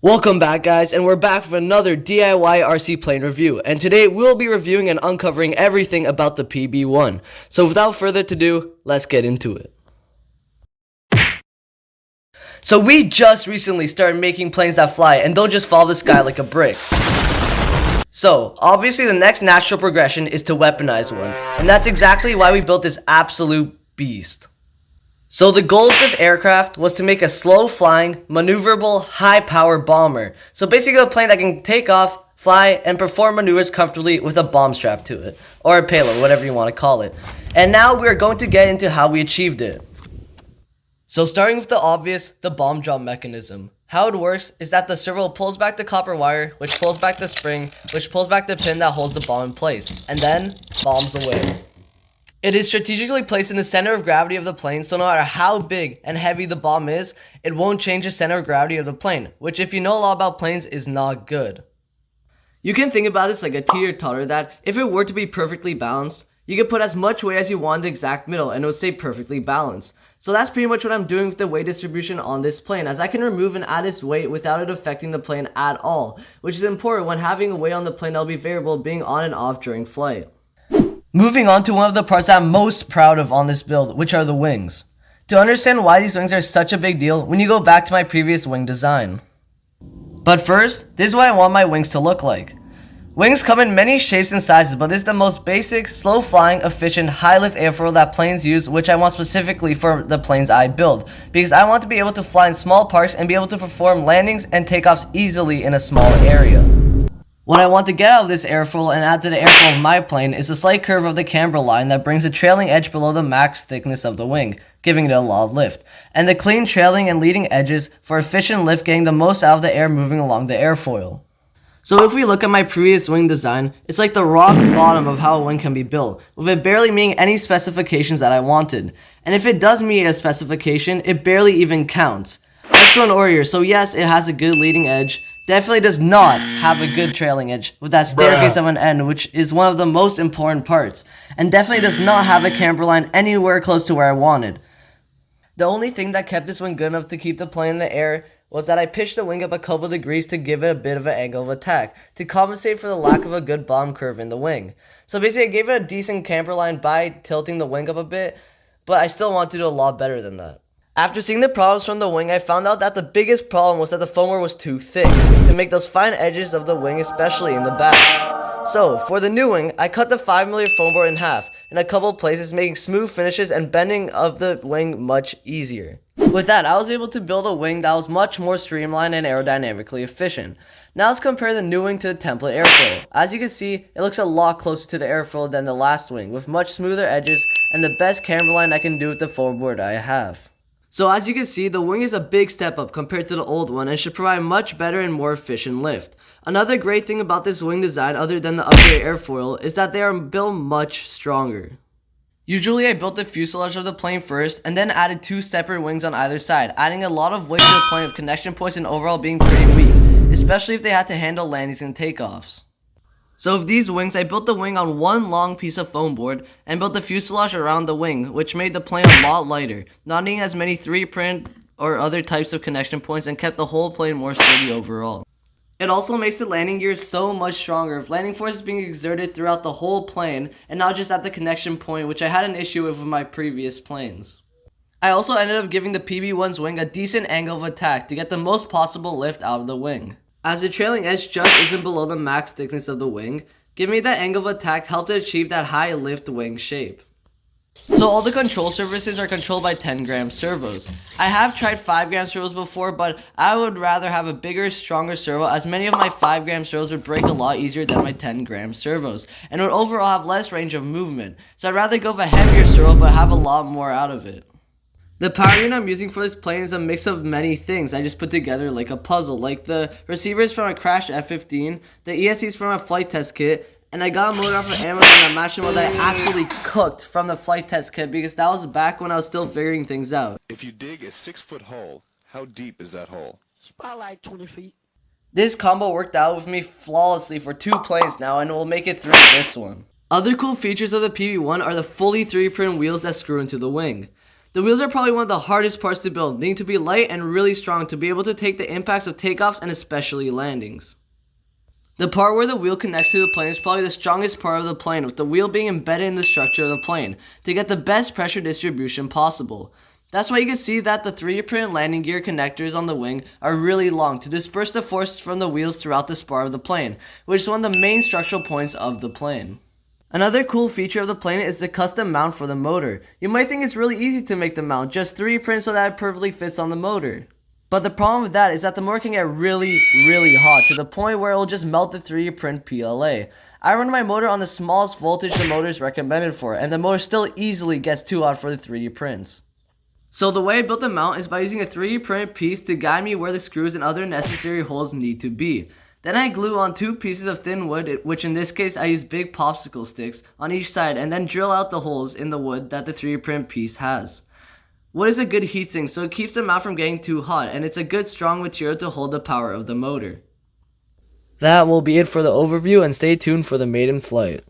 Welcome back, guys, and we're back with another DIY RC plane review, and today we'll be reviewing and uncovering everything about the PB1. So without further ado, let's get into it. So we just recently started making planes that fly and don't just follow the sky like a brick. So obviously the next natural progression is to weaponize one, and that's exactly why we built this absolute beast. So the goal of this aircraft was to make a slow-flying, maneuverable, high-power bomber. So basically a plane that can take off, fly, and perform maneuvers comfortably with a bomb strapped to it. Or a payload, whatever you want to call it. And now we are going to get into how we achieved it. So starting with the obvious, the bomb drop mechanism. How it works is that the servo pulls back the copper wire, which pulls back the spring, which pulls back the pin that holds the bomb in place, and then bombs away. It is strategically placed in the center of gravity of the plane, so no matter how big and heavy the bomb is, it won't change the center of gravity of the plane, which if you know a lot about planes is not good. You can think about this like a teeter-totter that if it were to be perfectly balanced, you could put as much weight as you want in the exact middle and it would stay perfectly balanced. So that's pretty much what I'm doing with the weight distribution on this plane, as I can remove and add its weight without it affecting the plane at all, which is important when having a weight on the plane that will be variable being on and off during flight. Moving on to one of the parts I'm most proud of on this build, which are the wings. To understand why these wings are such a big deal, we need to go back to my previous wing design. But first, this is what I want my wings to look like. Wings come in many shapes and sizes, but this is the most basic, slow-flying, efficient, high-lift airfoil that planes use, which I want specifically for the planes I build, because I want to be able to fly in small parks and be able to perform landings and takeoffs easily in a small area. What I want to get out of this airfoil and add to the airfoil of my plane is the slight curve of the camber line that brings the trailing edge below the max thickness of the wing, giving it a lot of lift, and the clean trailing and leading edges for efficient lift, getting the most out of the air moving along the airfoil. So if we look at my previous wing design, it's like the rock bottom of how a wing can be built, with it barely meeting any specifications that I wanted. And if it does meet a specification, it barely even counts. Let's go in order here. So yes, it has a good leading edge. Definitely does not have a good trailing edge with that staircase of an end, which is one of the most important parts. And definitely does not have a camber line anywhere close to where I wanted. The only thing that kept this wing good enough to keep the plane in the air was that I pitched the wing up a couple degrees to give it a bit of an angle of attack, to compensate for the lack of a good bomb curve in the wing. So basically I gave it a decent camber line by tilting the wing up a bit, but I still want to do a lot better than that. After seeing the problems from the wing, I found out that the biggest problem was that the foam board was too thick to make those fine edges of the wing, especially in the back. So, for the new wing, I cut the 5mm foam board in half in a couple places, making smooth finishes and bending of the wing much easier. With that, I was able to build a wing that was much more streamlined and aerodynamically efficient. Now let's compare the new wing to the template airfoil. As you can see, it looks a lot closer to the airfoil than the last wing, with much smoother edges and the best camber line I can do with the foam board I have. So as you can see, the wing is a big step up compared to the old one and should provide much better and more efficient lift. Another great thing about this wing design, other than the upgraded airfoil, is that they are built much stronger. Usually I built the fuselage of the plane first and then added two separate wings on either side, adding a lot of weight to the plane with connection points and overall being pretty weak, especially if they had to handle landings and takeoffs. So with these wings, I built the wing on one long piece of foam board and built the fuselage around the wing, which made the plane a lot lighter, not needing as many 3-print or other types of connection points, and kept the whole plane more sturdy overall. It also makes the landing gear so much stronger, with landing forces being exerted throughout the whole plane and not just at the connection point, which I had an issue with my previous planes. I also ended up giving the PB1's wing a decent angle of attack to get the most possible lift out of the wing. As the trailing edge just isn't below the max thickness of the wing, giving me that angle of attack helped it achieve that high lift wing shape. So all the control surfaces are controlled by 10-gram servos. I have tried 5-gram servos before, but I would rather have a bigger, stronger servo, as many of my 5-gram servos would break a lot easier than my 10-gram servos, and would overall have less range of movement. So I'd rather go with a heavier servo but have a lot more out of it. The power unit I'm using for this plane is a mix of many things I just put together like a puzzle, like the receivers from a crashed F-15, the ESCs from a flight test kit, and I got a motor off of Amazon that matched the one that I actually cooked from the flight test kit, because that was back when I was still figuring things out. If you dig a 6-foot hole, how deep is that hole? It's about like 20 feet. This combo worked out with me flawlessly for 2 planes now, and will make it through this one. Other cool features of the PB1 are the fully 3-print wheels that screw into the wing. The wheels are probably one of the hardest parts to build, needing to be light and really strong to be able to take the impacts of takeoffs and especially landings. The part where the wheel connects to the plane is probably the strongest part of the plane, with the wheel being embedded in the structure of the plane to get the best pressure distribution possible. That's why you can see that the 3D printed landing gear connectors on the wing are really long to disperse the force from the wheels throughout the spar of the plane, which is one of the main structural points of the plane. Another cool feature of the plane is the custom mount for the motor. You might think it's really easy to make the mount, just 3D print so that it perfectly fits on the motor. But the problem with that is that the motor can get really hot to the point where it will just melt the 3D print PLA. I run my motor on the smallest voltage the motor is recommended for, and the motor still easily gets too hot for the 3D prints. So the way I built the mount is by using a 3D printed piece to guide me where the screws and other necessary holes need to be. Then I glue on 2 pieces of thin wood, which in this case I use big popsicle sticks, on each side and then drill out the holes in the wood that the 3D print piece has. Wood is a good heatsink, so it keeps the mount from getting too hot, and it's a good strong material to hold the power of the motor. That will be it for the overview, and stay tuned for the maiden flight.